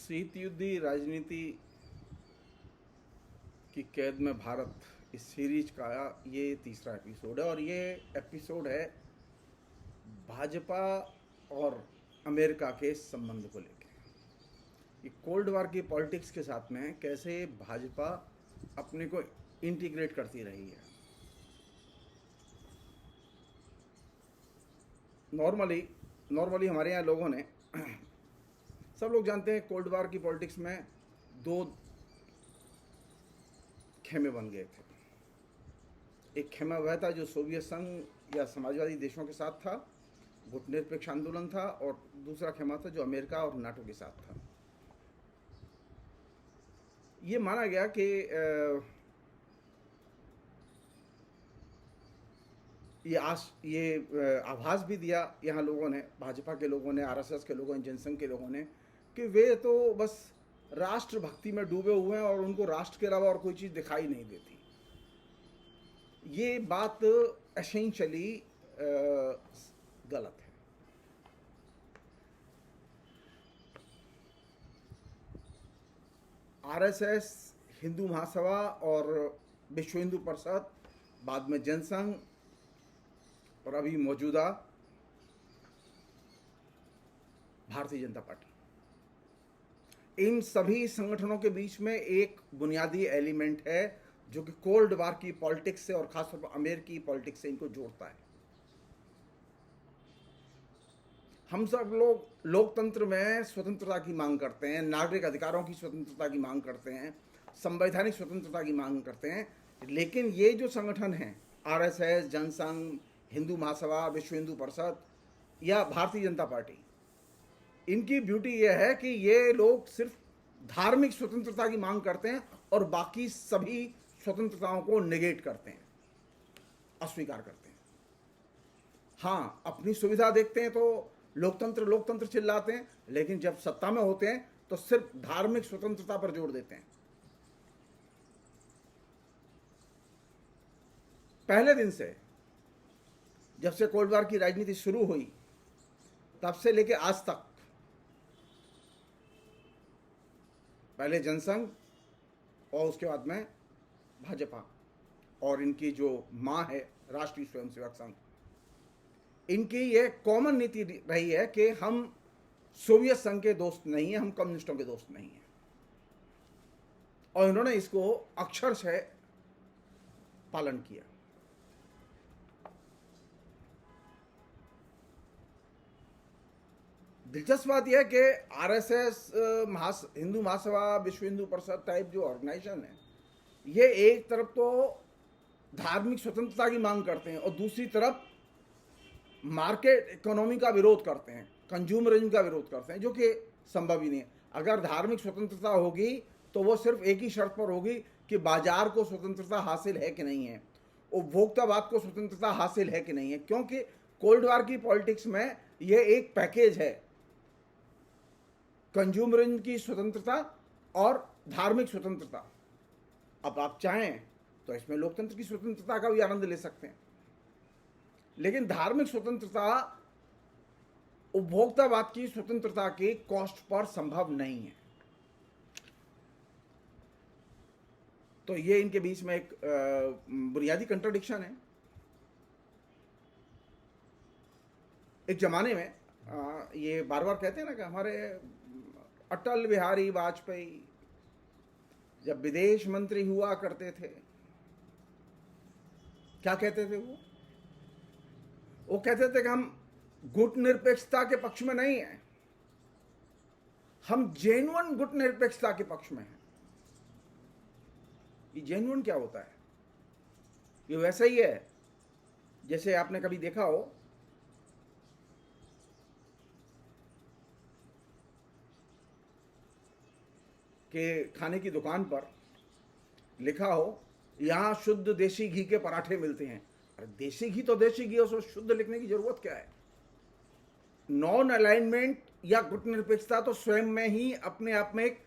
शीत युद्धी राजनीति की कैद में भारत इस सीरीज का ये तीसरा एपिसोड है और ये एपिसोड है भाजपा और अमेरिका के संबंध को लेकर। ये कोल्ड वार की पॉलिटिक्स के साथ में कैसे भाजपा अपने को इंटीग्रेट करती रही है। नॉर्मली हमारे यहाँ लोगों ने सब लोग जानते हैं कोल्ड वार की पॉलिटिक्स में दो खेमे बन गए थे। एक खेमा वह था जो सोवियत संघ या समाजवादी देशों के साथ था, गुटनिरपेक्ष आंदोलन था, और दूसरा खेमा था जो अमेरिका और नाटो के साथ था। ये माना गया कि ये आभास भी दिया यहाँ लोगों ने, भाजपा के लोगों ने, आरएसएस के लोगों ने, जनसंघ के लोगों ने, कि वे तो बस राष्ट्रभक्ति में डूबे हुए हैं और उनको राष्ट्र के अलावा और कोई चीज़ दिखाई नहीं देती। ये बात एसेंशियली गलत है। आरएसएस, हिंदू महासभा और विश्व हिंदू परिषद, बाद में जनसंघ और अभी मौजूदा भारतीय जनता पार्टी, इन सभी संगठनों के बीच में एक बुनियादी एलिमेंट है जो कि कोल्ड वार की पॉलिटिक्स से और खासतौर पर अमेरिकी पॉलिटिक्स से इनको जोड़ता है। हम सब लोग लोकतंत्र में स्वतंत्रता की मांग करते हैं, नागरिक अधिकारों की स्वतंत्रता की मांग करते हैं, संवैधानिक स्वतंत्रता की मांग करते हैं, लेकिन ये जो संगठन हैं आरएसएस, जनसंघ, हिंदू महासभा, विश्व हिंदू परिषद या भारतीय जनता पार्टी, इनकी ब्यूटी यह है कि ये लोग सिर्फ धार्मिक स्वतंत्रता की मांग करते हैं और बाकी सभी स्वतंत्रताओं को नेगेट करते हैं, अस्वीकार करते हैं। हाँ, अपनी सुविधा देखते हैं तो लोकतंत्र चिल्लाते हैं, लेकिन जब सत्ता में होते हैं तो सिर्फ धार्मिक स्वतंत्रता पर जोर देते हैं। पहले दिन से, जब से कोल्ड वार की राजनीति शुरू हुई, तब से लेकर आज तक, पहले जनसंघ और उसके बाद में भाजपा और इनकी जो मां है राष्ट्रीय स्वयंसेवक संघ, इनकी ये कॉमन नीति रही है कि हम सोवियत संघ के दोस्त नहीं हैं, हम कम्युनिस्टों के दोस्त नहीं हैं, और इन्होंने इसको अक्षर से पालन किया। दिलचस्प बात यह है कि आरएसएस, हिंदू महासभा, विश्व हिंदू परिषद टाइप जो ऑर्गेनाइजेशन है, ये एक तरफ तो धार्मिक स्वतंत्रता की मांग करते हैं और दूसरी तरफ मार्केट इकोनॉमी का विरोध करते हैं, कंज्यूमरिज्म का विरोध करते हैं, जो कि संभव ही नहीं है। अगर धार्मिक स्वतंत्रता होगी तो वो सिर्फ एक ही शर्त पर होगी कि बाजार को स्वतंत्रता हासिल है कि नहीं है, उपभोक्तावाद को स्वतंत्रता हासिल है कि नहीं है, क्योंकि कोल्ड वार की पॉलिटिक्स में ये एक पैकेज है, कंज्यूमरिज्म की स्वतंत्रता और धार्मिक स्वतंत्रता। अब आप चाहें तो इसमें लोकतंत्र की स्वतंत्रता का भी आनंद ले सकते हैं, लेकिन धार्मिक स्वतंत्रता उपभोक्तावाद की स्वतंत्रता की कॉस्ट पर संभव नहीं है। तो ये इनके बीच में एक बुनियादी कंट्राडिक्शन है। एक जमाने में ये बार बार कहते हैं ना कि हमारे अटल बिहारी वाजपेयी जब विदेश मंत्री हुआ करते थे, क्या कहते थे वो कहते थे कि हम गुटनिरपेक्षता के पक्ष में नहीं हैं, हम जेन्युइन गुटनिरपेक्षता के पक्ष में हैं। ये जेन्युइन क्या होता है? ये वैसा ही है जैसे आपने कभी देखा हो कि खाने की दुकान पर लिखा हो यहां शुद्ध देसी घी के पराठे मिलते हैं। अरे देसी घी तो देसी घी, उसमें शुद्ध लिखने की जरूरत क्या है? नॉन अलाइनमेंट या गुटनिरपेक्षता तो स्वयं में ही अपने आप में एक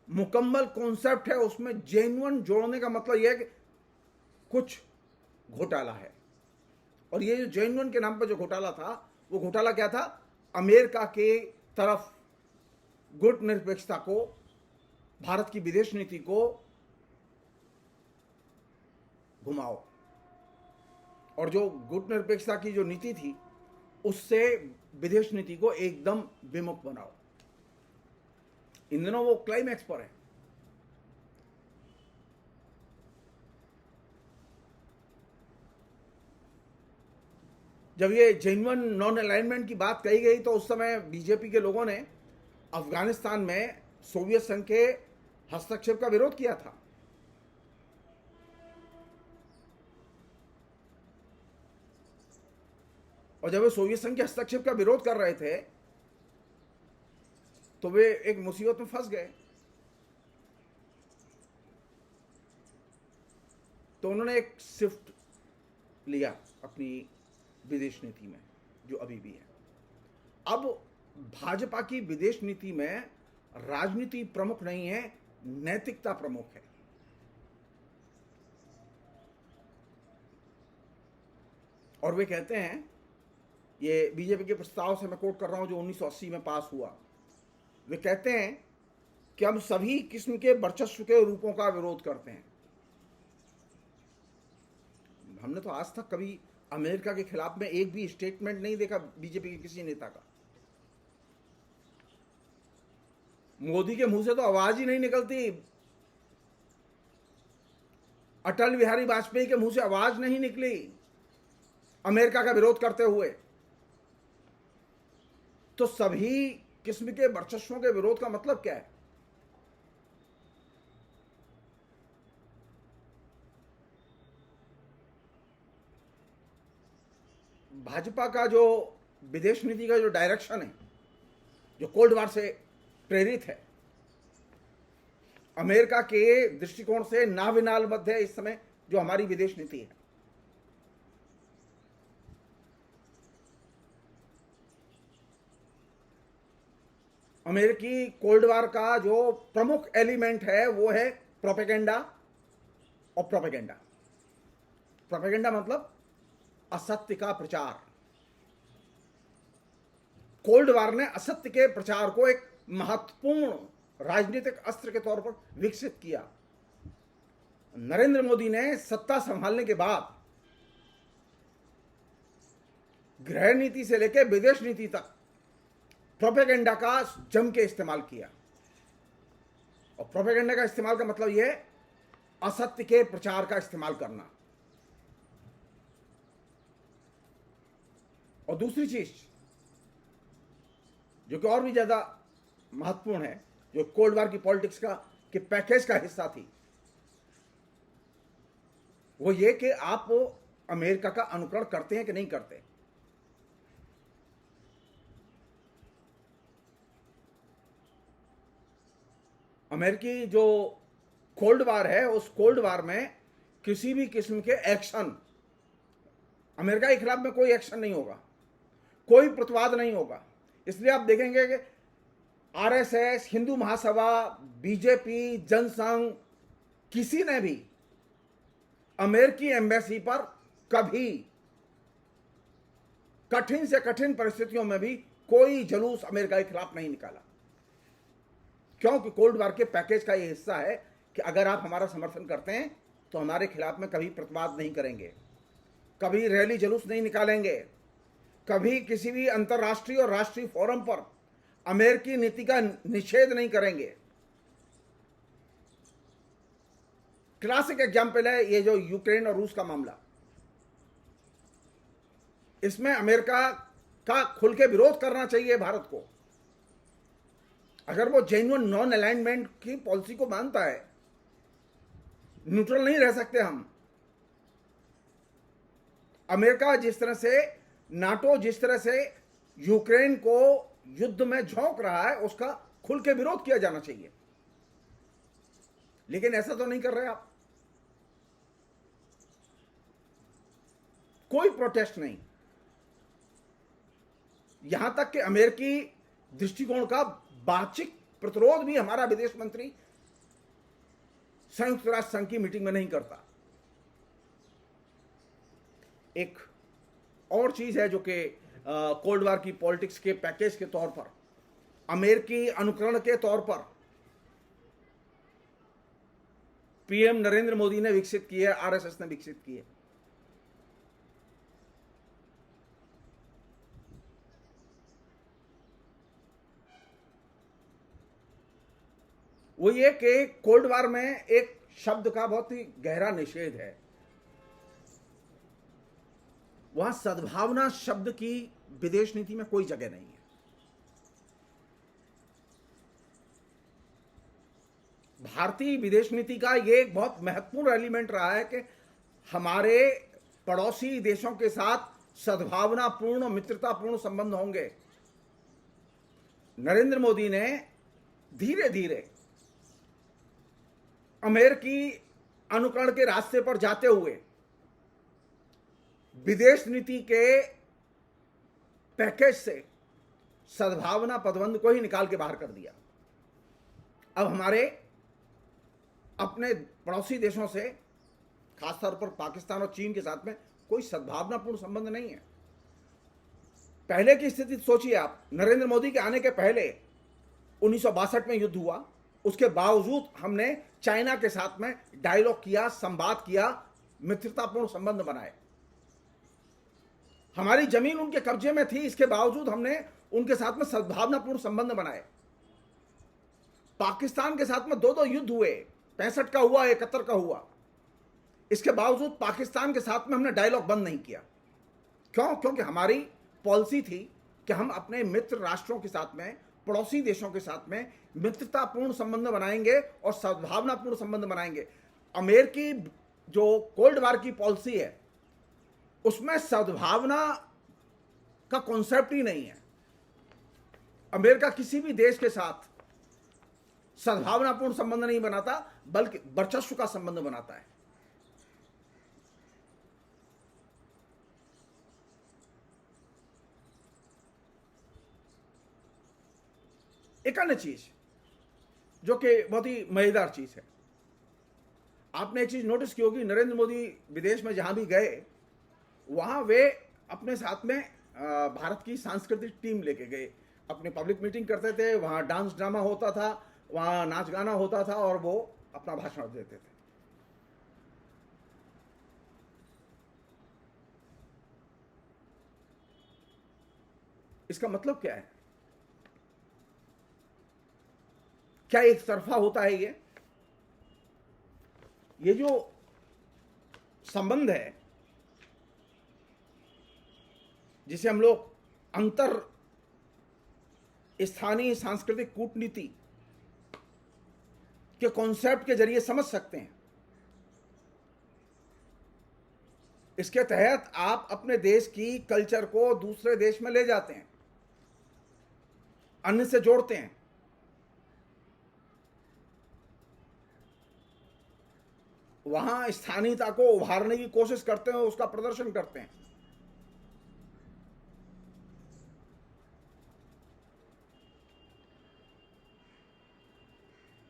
मुकम्मल कॉन्सेप्ट है। उसमें जेन्युइन जोड़ने का मतलब यह है कि कुछ घोटाला है, और ये जो जेन्युइन के नाम पर जो घोटाला था, वो घोटाला क्या था? अमेरिका के तरफ गुटनिरपेक्षता को, भारत की विदेश नीति को घुमाओ, और जो गुटनिरपेक्षता की जो नीति थी उससे विदेश नीति को एकदम विमुख बनाओ। इन दिनों वो क्लाइमैक्स पर है। जब ये जेन्युइन नॉन अलाइनमेंट की बात कही गई तो उस समय बीजेपी के लोगों ने अफगानिस्तान में सोवियत संघ के हस्तक्षेप का विरोध किया था। और जब वे सोवियत संघ के हस्तक्षेप का विरोध कर रहे थे तो वे एक मुसीबत में फंस गए। तो उन्होंने एक शिफ्ट लिया अपनी विदेश नीति में, जो अभी भी है। अब भाजपा की विदेश नीति में राजनीति प्रमुख नहीं है, नैतिकता प्रमुख है। और वे कहते हैं, ये बीजेपी के प्रस्ताव से मैं कोट कर रहा हूं जो 1980 में पास हुआ, वे कहते हैं कि हम सभी किस्म के वर्चस्व के रूपों का विरोध करते हैं। हमने तो आज तक कभी अमेरिका के खिलाफ में एक भी स्टेटमेंट नहीं देखा बीजेपी के किसी नेता का। मोदी के मुंह से तो आवाज ही नहीं निकलती, अटल बिहारी वाजपेयी के मुंह से आवाज नहीं निकली अमेरिका का विरोध करते हुए। तो सभी किस्म के वर्चस्वों के विरोध का मतलब क्या है? भाजपा का जो विदेश नीति का जो डायरेक्शन है, जो कोल्ड वार से प्रेरित है, अमेरिका के दृष्टिकोण से नाविनाल मध्य है इस समय जो हमारी विदेश नीति है। अमेरिकी कोल्ड वार का जो प्रमुख एलिमेंट है वो है प्रोपेगेंडा। और प्रोपेगेंडा मतलब असत्य का प्रचार। कोल्ड वार ने असत्य के प्रचार को एक महत्वपूर्ण राजनीतिक अस्त्र के तौर पर विकसित किया। नरेंद्र मोदी ने सत्ता संभालने के बाद गृह नीति से लेकर विदेश नीति तक प्रोपेगेंडा का जम के इस्तेमाल किया। और प्रोपेगेंडा का इस्तेमाल का मतलब यह है असत्य के प्रचार का इस्तेमाल करना। और दूसरी चीज जो कि और भी ज्यादा महत्वपूर्ण है, जो कोल्ड वार की पॉलिटिक्स का के पैकेज का हिस्सा थी, वो ये कि आप अमेरिका का अनुकरण करते हैं कि नहीं करते। अमेरिकी जो कोल्ड वार है, उस कोल्ड वार में किसी भी किस्म के एक्शन, अमेरिका के खिलाफ में कोई एक्शन नहीं होगा, कोई प्रतिवाद नहीं होगा। इसलिए आप देखेंगे कि आरएसएस, हिंदू महासभा, बीजेपी, जनसंघ, किसी ने भी अमेरिकी एम्बेसी पर कभी कठिन से कठिन परिस्थितियों में भी कोई जुलूस अमेरिका के खिलाफ नहीं निकाला। क्योंकि कोल्ड वार के पैकेज का यह हिस्सा है कि अगर आप हमारा समर्थन करते हैं तो हमारे खिलाफ में कभी प्रतिवाद नहीं करेंगे, कभी रैली जुलूस नहीं निकालेंगे, कभी किसी भी अंतर्राष्ट्रीय और राष्ट्रीय फोरम पर अमेरिकी नीति का निषेध नहीं करेंगे। क्लासिक एग्जाम्पल है ये जो यूक्रेन और रूस का मामला। इसमें अमेरिका का खुल के विरोध करना चाहिए भारत को। अगर वो जेन्युइन नॉन अलाइनमेंट की पॉलिसी को मानता है, न्यूट्रल नहीं रह सकते हम। अमेरिका जिस तरह से, नाटो जिस तरह से यूक्रेन को युद्ध में झोंक रहा है, उसका खुल के विरोध किया जाना चाहिए। लेकिन ऐसा तो नहीं कर रहे आप, कोई प्रोटेस्ट नहीं। यहां तक कि अमेरिकी दृष्टिकोण का बातचीत प्रतिरोध भी हमारा विदेश मंत्री संयुक्त राष्ट्र संघ की मीटिंग में नहीं करता। एक और चीज है जो कि कोल्ड वार की पॉलिटिक्स के पैकेज के तौर पर अमेरिकी अनुकरण के तौर पर पीएम नरेंद्र मोदी ने विकसित की है, आरएसएस ने विकसित की है। वो ये कि कोल्ड वार में एक शब्द का बहुत ही गहरा निषेध है। वहां सद्भावना शब्द की विदेश नीति में कोई जगह नहीं है। भारतीय विदेश नीति का ये एक बहुत महत्वपूर्ण एलिमेंट रहा है कि हमारे पड़ोसी देशों के साथ सद्भावनापूर्ण, मित्रतापूर्ण संबंध होंगे। नरेंद्र मोदी ने धीरे धीरे अमेरिकी अनुकरण के रास्ते पर जाते हुए विदेश नीति के पैकेज से सद्भावना पदबंध को ही निकाल के बाहर कर दिया। अब हमारे अपने पड़ोसी देशों से, खासतौर पर पाकिस्तान और चीन के साथ में कोई सद्भावनापूर्ण संबंध नहीं है। पहले की स्थिति सोचिए आप, नरेंद्र मोदी के आने के पहले 1962 में युद्ध हुआ, उसके बावजूद हमने चाइना के साथ में डायलॉग किया, संवाद किया, मित्रतापूर्ण संबंध बनाए। हमारी जमीन उनके कब्जे में थी, इसके बावजूद हमने उनके साथ में सद्भावनापूर्ण संबंध बनाए। पाकिस्तान के साथ में दो दो युद्ध हुए, 65 का हुआ, 71 का हुआ, इसके बावजूद पाकिस्तान के साथ में हमने डायलॉग बंद नहीं किया। क्यों? क्योंकि हमारी पॉलिसी थी कि हम अपने मित्र राष्ट्रों के साथ में, पड़ोसी देशों के साथ में मित्रतापूर्ण संबंध बनाएंगे और सद्भावनापूर्ण संबंध बनाएंगे। अमेरिकी जो कोल्ड वार की पॉलिसी है उसमें सद्भावना का कॉन्सेप्ट ही नहीं है। अमेरिका किसी भी देश के साथ सद्भावनापूर्ण संबंध नहीं बनाता, बल्कि वर्चस्व का संबंध बनाता है। एक अन्य चीज जो कि बहुत ही मजेदार चीज है, आपने एक चीज नोटिस की होगी, नरेंद्र मोदी विदेश में जहां भी गए वहां वे अपने साथ में भारत की सांस्कृतिक टीम लेके गए। अपने पब्लिक मीटिंग करते थे, वहां डांस ड्रामा होता था, वहां नाच गाना होता था और वो अपना भाषण देते थे। इसका मतलब क्या है? क्या एक तरफा होता है? ये जो संबंध है जिसे हम लोग अंतर स्थानीय सांस्कृतिक कूटनीति के कॉन्सेप्ट के जरिए समझ सकते हैं, इसके तहत आप अपने देश की कल्चर को दूसरे देश में ले जाते हैं, अन्य से जोड़ते हैं। वहां स्थानीयता को उभारने की कोशिश करते हैं, उसका प्रदर्शन करते हैं।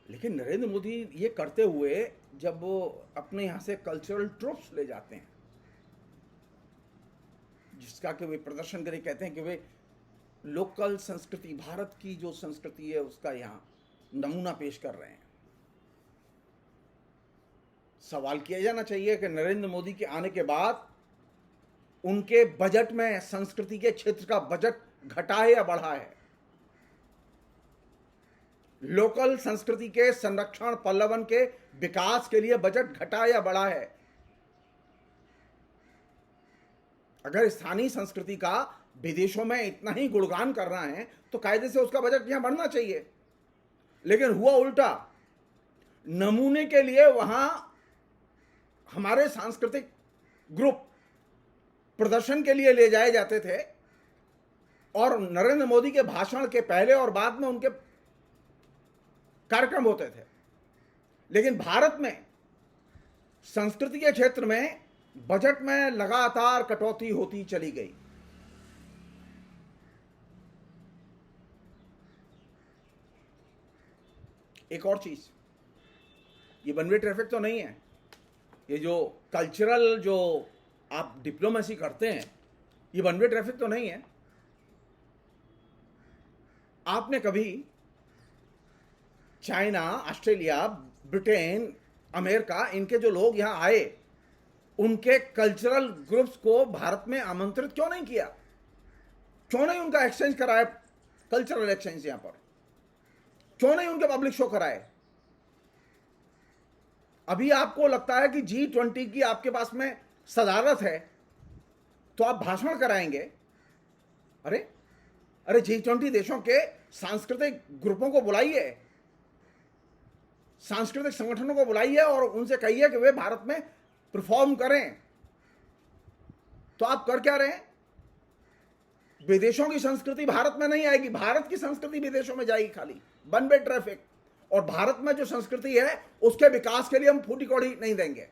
लेकिन नरेंद्र मोदी ये करते हुए जब वो अपने यहां से कल्चरल ट्रूप्स ले जाते हैं, जिसका कि वे प्रदर्शन करके कहते हैं कि वे लोकल संस्कृति, भारत की जो संस्कृति है उसका यहां नमूना पेश कर रहे हैं। सवाल किया जाना चाहिए कि नरेंद्र मोदी के आने के बाद उनके बजट में संस्कृति के क्षेत्र का बजट घटा है या बढ़ा है? लोकल संस्कृति के संरक्षण, पल्लवन के विकास के लिए बजट घटा या बढ़ा है? अगर स्थानीय संस्कृति का विदेशों में इतना ही गुणगान करना है तो कायदे से उसका बजट यहां बढ़ना चाहिए। लेकिन हुआ उल्टा, नमूने के लिए वहां हमारे सांस्कृतिक ग्रुप प्रदर्शन के लिए ले जाए जाते थे और नरेंद्र मोदी के भाषण के पहले और बाद में उनके कार्यक्रम होते थे। लेकिन भारत में संस्कृति के क्षेत्र में बजट में लगातार कटौती होती चली गई। एक और चीज, ये वन वे ट्रैफिक तो नहीं है। ये जो कल्चरल जो आप डिप्लोमेसी करते हैं, ये वन वे ट्रैफिक तो नहीं है। आपने कभी चाइना, ऑस्ट्रेलिया, ब्रिटेन, अमेरिका, इनके जो लोग यहां आए, उनके कल्चरल ग्रुप्स को भारत में आमंत्रित क्यों नहीं किया? क्यों नहीं उनका एक्सचेंज कराए, कल्चरल एक्सचेंज यहां पर? क्यों नहीं उनके पब्लिक शो कराए? अभी आपको लगता है कि G20 की आपके पास में सदारत है तो आप भाषण कराएंगे? अरे अरे, G20 देशों के सांस्कृतिक ग्रुपों को बुलाइए, सांस्कृतिक संगठनों को बुलाइए और उनसे कहिए कि वे भारत में परफॉर्म करें। तो आप कर क्या रहे हैं? विदेशों की संस्कृति भारत में नहीं आएगी, भारत की संस्कृति विदेशों में जाएगी, खाली वन वे ट्रैफिक। और भारत में जो संस्कृति है उसके विकास के लिए हम फूटी कौड़ी नहीं देंगे।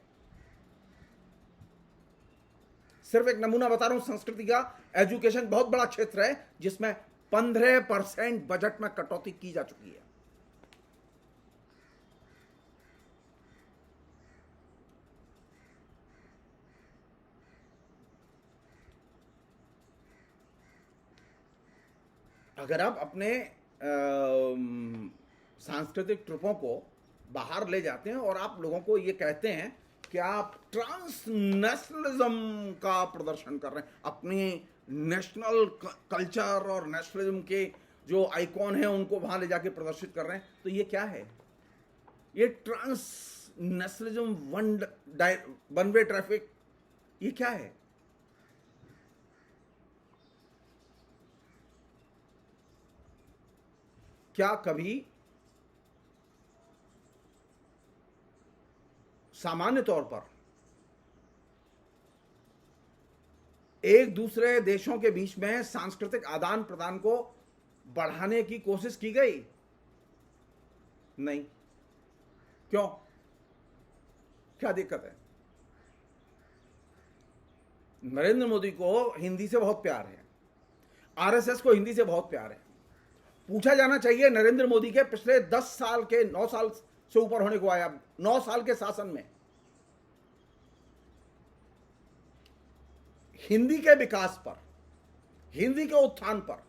सिर्फ एक नमूना बता रहा हूं संस्कृति का। एजुकेशन बहुत बड़ा क्षेत्र है जिसमें 15% बजट में कटौती की जा चुकी है। अगर आप अपने सांस्कृतिक ट्रुपों को बाहर ले जाते हैं और आप लोगों को ये कहते हैं कि आप ट्रांसनेशनलिज्म का प्रदर्शन कर रहे हैं, अपनी नेशनल कल्चर और नेशनलिज्म के जो आइकॉन हैं उनको वहां ले जाके प्रदर्शित कर रहे हैं, तो ये क्या है? ये ट्रांसनेशनलिज्म, वन वे ट्रैफिक, ये क्या है? क्या कभी सामान्य तौर पर एक दूसरे देशों के बीच में सांस्कृतिक आदान प्रदान को बढ़ाने की कोशिश की गई? नहीं। क्यों? क्या दिक्कत है? नरेंद्र मोदी को हिंदी से बहुत प्यार है, आरएसएस को हिंदी से बहुत प्यार है। पूछा जाना चाहिए नरेंद्र मोदी के पिछले 10 साल के 9 साल से ऊपर होने को आया, 9 साल के शासन में हिंदी के विकास पर, हिंदी के उत्थान पर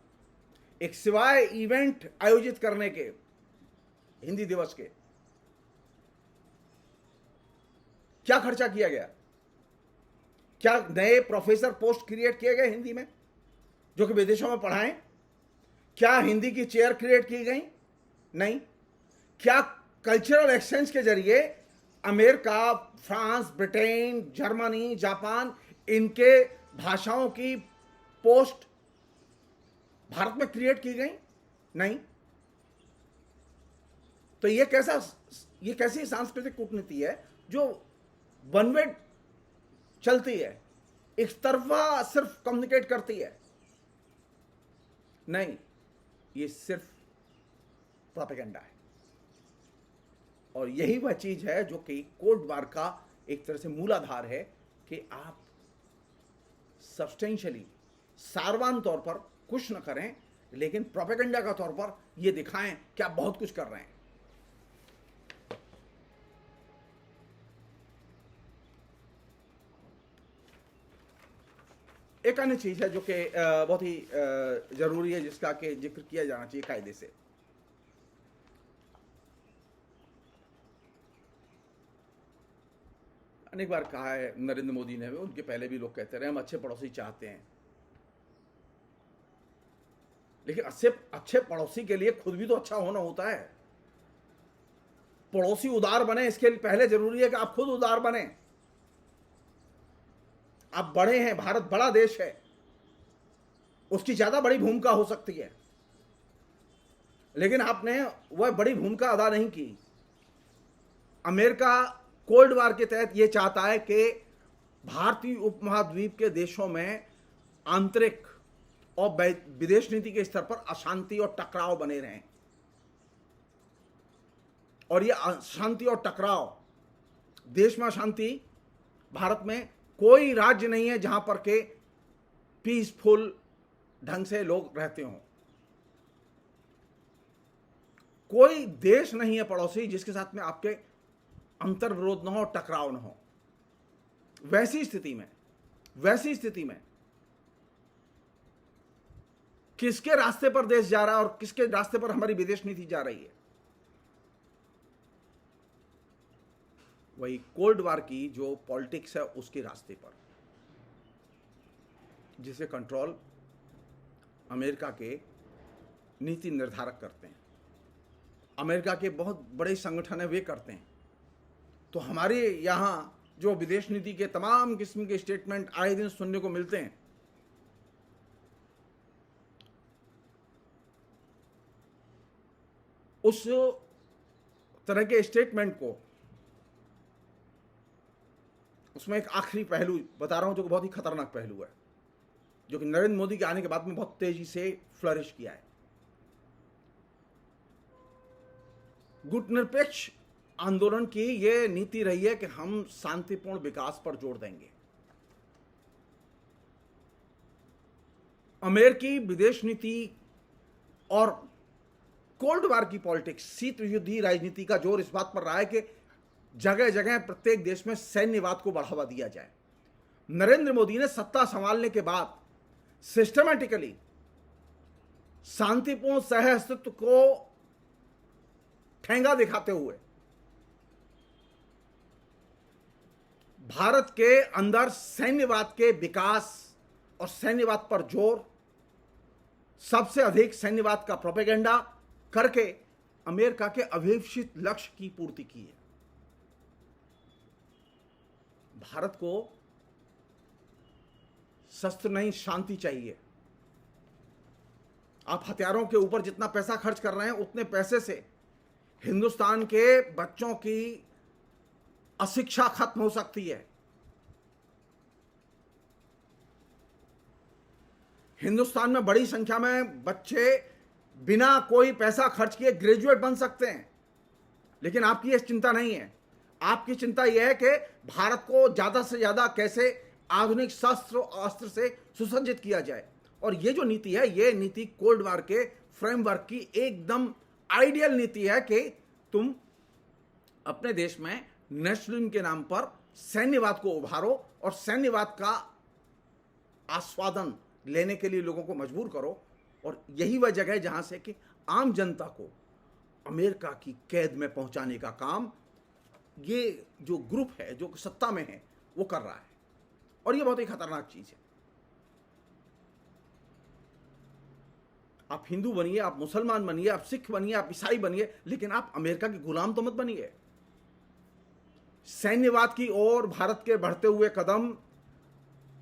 एक सिवाय इवेंट आयोजित करने के, हिंदी दिवस के, क्या खर्चा किया गया? क्या नए प्रोफेसर पोस्ट क्रिएट किए गए हिंदी में जो कि विदेशों में पढ़ाएं? क्या हिंदी की चेयर क्रिएट की गई? नहीं। क्या कल्चरल एक्सचेंज के जरिए America, France, Britain, Germany, Japan, इनके भाषाओं की पोस्ट भारत में क्रिएट की गई? नहीं। तो ये कैसी सांस्कृतिक कूटनीति है जो वन वे चलती है, एक तरफा सिर्फ कम्युनिकेट करती है? नहीं, ये सिर्फ प्रोपेगेंडा है। और यही वह चीज है जो कि कोल्ड वार का एक तरह से मूलाधार है कि आप सब्सटेंशियली, सारवान तौर पर कुछ न करें, लेकिन प्रोपेगेंडा का तौर पर यह दिखाएं कि आप बहुत कुछ कर रहे हैं। एक अन्य चीज है जो कि बहुत ही जरूरी है, जिसका कि जिक्र किया जाना चाहिए कायदे से। अनेक बार कहा है नरेंद्र मोदी ने, उनके पहले भी लोग कहते रहे हम अच्छे पड़ोसी चाहते हैं, लेकिन अच्छे पड़ोसी के लिए खुद भी तो अच्छा होना होता है। पड़ोसी उदार बने, इसके लिए पहले जरूरी है कि आप खुद उदार बने। आप बड़े हैं, भारत बड़ा देश है, उसकी ज्यादा बड़ी भूमिका हो सकती है, लेकिन आपने वह बड़ी भूमिका अदा नहीं की। अमेरिका कोल्ड वार के तहत यह चाहता है कि भारतीय उपमहाद्वीप के देशों में आंतरिक और विदेश नीति के स्तर पर अशांति और टकराव बने रहें। और यह अशांति और टकराव, देश में अशांति, भारत में कोई राज्य नहीं है जहां पर के पीसफुल ढंग से लोग रहते हों। कोई देश नहीं है पड़ोसी जिसके साथ में आपके अंतर विरोध न हो, टकराव न हो। वैसी स्थिति में किसके रास्ते पर देश जा रहा है और किसके रास्ते पर हमारी विदेश नीति जा रही है। वही कोल्ड वार की जो पॉलिटिक्स है उसके रास्ते पर, जिसे कंट्रोल अमेरिका के नीति निर्धारक करते हैं, अमेरिका के बहुत बड़े संगठन है वे करते हैं। तो हमारे यहाँ जो विदेश नीति के तमाम किस्म के स्टेटमेंट आए दिन सुनने को मिलते हैं, उस तरह के स्टेटमेंट को, उसमें एक आखिरी पहलू बता रहा हूं जो बहुत ही खतरनाक पहलू है, जो कि नरेंद्र मोदी के आने के बाद में बहुत तेजी से फ्लरिश किया है। गुटनिरपेक्ष आंदोलन की यह नीति रही है कि हम शांतिपूर्ण विकास पर जोर देंगे। अमेरिकी विदेश नीति और कोल्ड वार की पॉलिटिक्स, शीत युद्ध राजनीति का जोर इस बात पर रहा है कि जगह जगह प्रत्येक देश में सैन्यवाद को बढ़ावा दिया जाए। नरेंद्र मोदी ने सत्ता संभालने के बाद सिस्टमैटिकली शांतिपूर्ण सह अस्तित्व को ठेंगा दिखाते हुए भारत के अंदर सैन्यवाद के विकास और सैन्यवाद पर जोर, सबसे अधिक सैन्यवाद का प्रोपेगेंडा करके अमेरिका के अभिलषित लक्ष्य की पूर्ति की है। भारत को शस्त्र नहीं, शांति चाहिए। आप हथियारों के ऊपर जितना पैसा खर्च कर रहे हैं, उतने पैसे से हिंदुस्तान के बच्चों की अशिक्षा खत्म हो सकती है। हिंदुस्तान में बड़ी संख्या में बच्चे बिना कोई पैसा खर्च किए ग्रेजुएट बन सकते हैं, लेकिन आपकी यह चिंता नहीं है। आपकी चिंता यह है कि भारत को ज्यादा से ज्यादा कैसे आधुनिक शस्त्र और अस्त्र से सुसज्जित किया जाए। और ये जो नीति है, ये नीति कोल्ड वार के फ्रेमवर्क की एकदम आइडियल नीति है कि तुम अपने देश में नेशनलिज्म के नाम पर सैन्यवाद को उभारो और सैन्यवाद का आस्वादन लेने के लिए लोगों को मजबूर करो। और यही वह जगह है जहां से कि आम जनता को अमेरिका की कैद में पहुंचाने का काम ये जो ग्रुप है, जो सत्ता में है, वो कर रहा है। और ये बहुत ही खतरनाक चीज है। आप हिंदू बनिए, आप मुसलमान बनिए, आप सिख बनिए, आप ईसाई बनिए, लेकिन आप अमेरिका के गुलाम तो मत बनिए। सैन्यवाद की ओर भारत के बढ़ते हुए कदम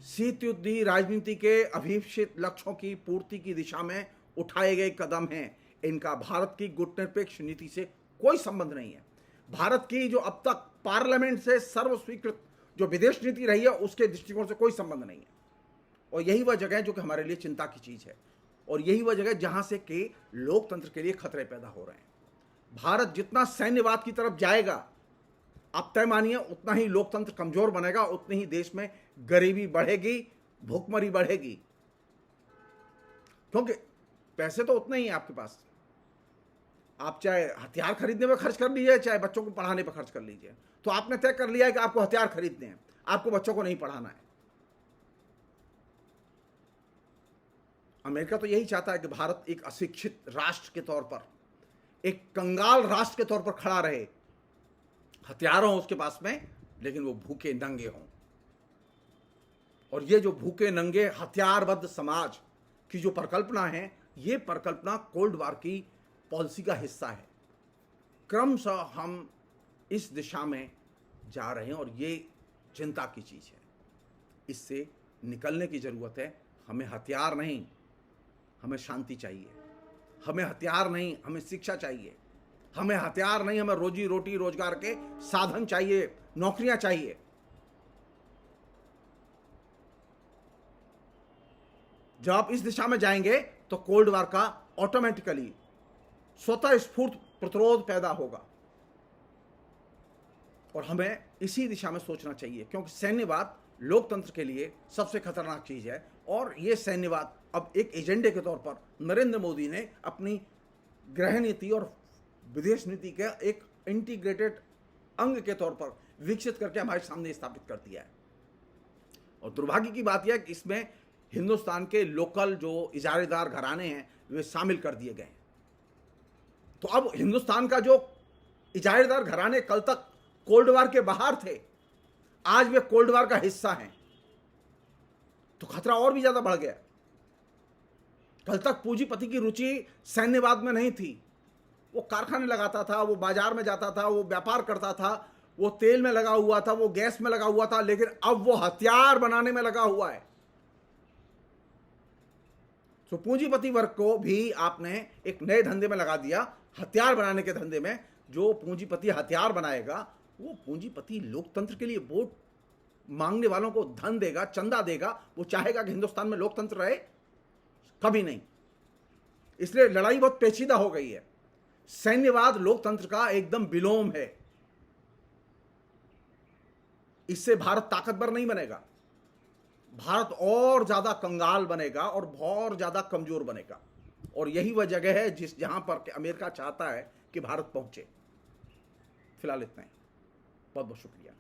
शीत युद्ध राजनीति के अभिलषित लक्ष्यों की पूर्ति की दिशा में उठाए गए कदम हैं। इनका भारत की गुटनिरपेक्ष नीति से कोई संबंध नहीं है। भारत की जो अब तक पार्लियामेंट से सर्वस्वीकृत जो विदेश नीति रही है, उसके दृष्टिकोण से कोई संबंध नहीं है। और यही वह जगह है जो कि हमारे लिए चिंता की चीज है, और यही वह जगह जहां से कि लोकतंत्र के लिए खतरे पैदा हो रहे हैं। भारत जितना सैन्यवाद की तरफ जाएगा, आप तय मानिए, उतना ही लोकतंत्र कमजोर बनेगा, उतनी ही देश में गरीबी बढ़ेगी, भूखमरी बढ़ेगी। क्योंकि पैसे तो उतने ही हैं आपके पास। आप चाहे हथियार खरीदने पर खर्च कर लीजिए, चाहे बच्चों को पढ़ाने पर खर्च कर लीजिए। तो आपने तय कर लिया है कि आपको हथियार खरीदने हैं, आपको बच्चों को नहीं पढ़ाना है। अमेरिका तो यही चाहता है कि भारत एक अशिक्षित राष्ट्र के तौर पर, एक कंगाल राष्ट्र के तौर पर खड़ा रहे। हथियार हों उसके पास में, लेकिन वो भूखे नंगे हों। और ये जो भूखे नंगे हथियारबद्ध समाज की जो परिकल्पना है, ये परिकल्पना कोल्ड वार की पॉलिसी का हिस्सा है। क्रमशः हम इस दिशा में जा रहे हैं और ये चिंता की चीज है। इससे निकलने की जरूरत है। हमें हथियार नहीं, हमें शांति चाहिए। हमें हथियार नहीं, हमें शिक्षा चाहिए। हमें हथियार नहीं, हमें रोजी रोटी रोजगार के साधन चाहिए, नौकरियां चाहिए। जब आप इस दिशा में जाएंगे तो कोल्ड वार का ऑटोमेटिकली स्वतः स्फूर्त प्रतिरोध पैदा होगा। और हमें इसी दिशा में सोचना चाहिए, क्योंकि सैन्यवाद लोकतंत्र के लिए सबसे खतरनाक चीज है। और यह सैन्यवाद अब एक एजेंडे के तौर पर नरेंद्र मोदी ने अपनी गृह नीति और विदेश नीति के एक इंटीग्रेटेड अंग के तौर पर विकसित करके हमारे सामने स्थापित कर दिया है। और दुर्भाग्य की बात यह है कि इसमें हिंदुस्तान के लोकल जो इजारेदार घराने हैं वे शामिल कर दिए गए हैं। तो अब हिंदुस्तान का जो इजारेदार घराने कल तक कोल्ड वार के बाहर थे, आज वे कोल्ड वार का हिस्सा हैं, तो खतरा और भी ज्यादा बढ़ गया। कल तक पूंजीपति की रुचि सैन्यवाद में नहीं थी। वो कारखाने लगाता था, वो बाजार में जाता था, वो व्यापार करता था, वो तेल में लगा हुआ था, वो गैस में लगा हुआ था, लेकिन अब वो हथियार बनाने में लगा हुआ है। तो पूंजीपति वर्ग को भी आपने एक नए धंधे में लगा दिया, हथियार बनाने के धंधे में। जो पूंजीपति हथियार बनाएगा वो पूंजीपति लोकतंत्र के लिए वोट मांगने वालों को धन देगा, चंदा देगा। वो चाहेगा कि हिंदुस्तान में लोकतंत्र रहे? कभी नहीं। इसलिए लड़ाई बहुत पेचीदा हो गई है। सैन्यवाद लोकतंत्र का एकदम विलोम है। इससे भारत ताकतवर नहीं बनेगा, भारत और ज्यादा कंगाल बनेगा और बहुत ज्यादा कमजोर बनेगा। और यही वह जगह है जहां पर अमेरिका चाहता है कि भारत पहुंचे। फिलहाल इतना ही। बहुत बहुत शुक्रिया।